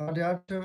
8:30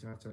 4-4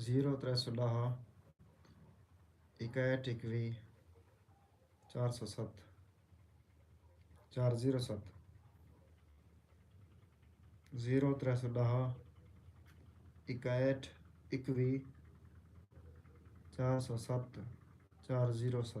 0310 61 407 407 0310 61 407 407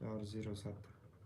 407